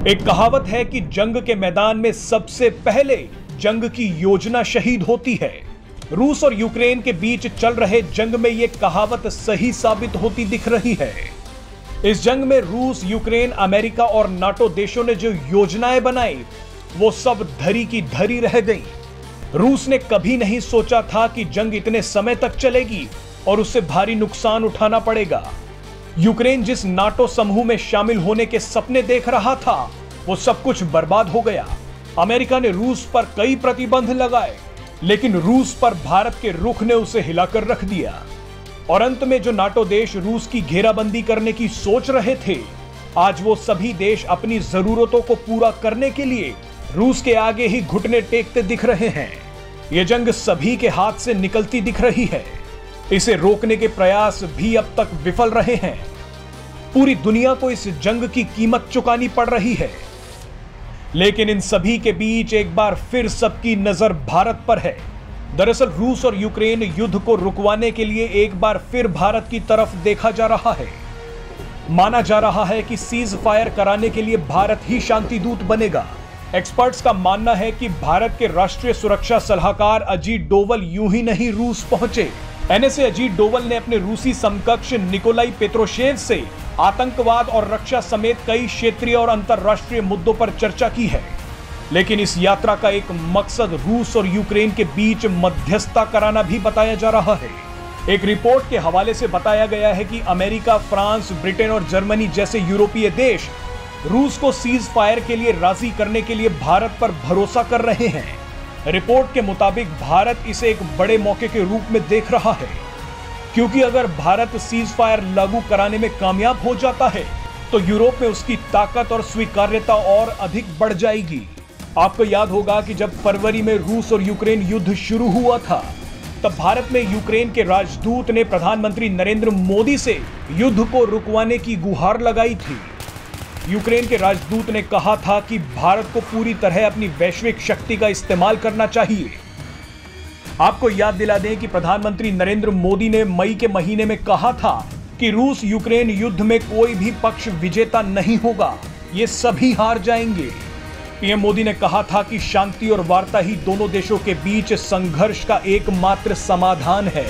एक कहावत है कि जंग के मैदान में सबसे पहले जंग की योजना शहीद होती है। रूस और यूक्रेन के बीच चल रहे जंग में यह कहावत सही साबित होती दिख रही है। इस जंग में रूस, यूक्रेन, अमेरिका और नाटो देशों ने जो योजनाएं बनाई वो सब धरी की धरी रह गई। रूस ने कभी नहीं सोचा था कि जंग इतने समय तक चलेगी और उससे भारी नुकसान उठाना पड़ेगा। यूक्रेन जिस नाटो समूह में शामिल होने के सपने देख रहा था वो सब कुछ बर्बाद हो गया। अमेरिका ने रूस पर कई प्रतिबंध लगाए, लेकिन रूस पर भारत के रुख ने उसे हिलाकर रख दिया। और अंत में जो नाटो देश रूस की घेराबंदी करने की सोच रहे थे, आज वो सभी देश अपनी जरूरतों को पूरा करने के लिए रूस के आगे ही घुटने टेकते दिख रहे हैं। यह जंग सभी के हाथ से निकलती दिख रही है। इसे रोकने के प्रयास भी अब तक विफल रहे हैं। पूरी दुनिया को इस जंग की कीमत चुकानी पड़ रही है। लेकिन इन सभी के बीच एक बार फिर सबकी नजर भारत पर है। दरअसल रूस और यूक्रेन युद्ध को रुकवाने के लिए एक बार फिर भारत की तरफ देखा जा रहा है। माना जा रहा है कि सीज फायर कराने के लिए भारत ही शांति दूत बनेगा। एक्सपर्ट्स का मानना है कि भारत के राष्ट्रीय सुरक्षा सलाहकार अजीत डोवल यूं ही नहीं रूस पहुंचे। एनएसए अजीत डोवल ने अपने रूसी समकक्ष निकोलाई पेत्रोशेव से आतंकवाद और रक्षा समेत कई क्षेत्रीय और अंतर्राष्ट्रीय मुद्दों पर चर्चा की है। लेकिन इस यात्रा का एक मकसद रूस और यूक्रेन के बीच मध्यस्थता कराना भी बताया जा रहा है। एक रिपोर्ट के हवाले से बताया गया है कि अमेरिका, फ्रांस, ब्रिटेन और जर्मनी जैसे यूरोपीय देश रूस को सीज फायर के लिए राजी करने के लिए भारत पर भरोसा कर रहे हैं। रिपोर्ट के मुताबिक भारत इसे एक बड़े मौके के रूप में देख रहा है, क्योंकि अगर भारत सीज फायर लागू कराने में कामयाब हो जाता है तो यूरोप में उसकी ताकत और स्वीकार्यता और अधिक बढ़ जाएगी। आपको याद होगा कि जब फरवरी में रूस और यूक्रेन युद्ध शुरू हुआ था, तब भारत में यूक्रेन के राजदूत ने प्रधानमंत्री नरेंद्र मोदी से युद्ध को रुकवाने की गुहार लगाई थी। यूक्रेन के राजदूत ने कहा था कि भारत को पूरी तरह अपनी वैश्विक शक्ति का इस्तेमाल करना चाहिए। आपको याद दिला दें कि प्रधानमंत्री नरेंद्र मोदी ने मई के महीने में कहा था कि रूस यूक्रेन युद्ध में कोई भी पक्ष विजेता नहीं होगा, ये सभी हार जाएंगे। पीएम मोदी ने कहा था कि शांति और वार्ता ही दोनों देशों के बीच संघर्ष का एकमात्र समाधान है।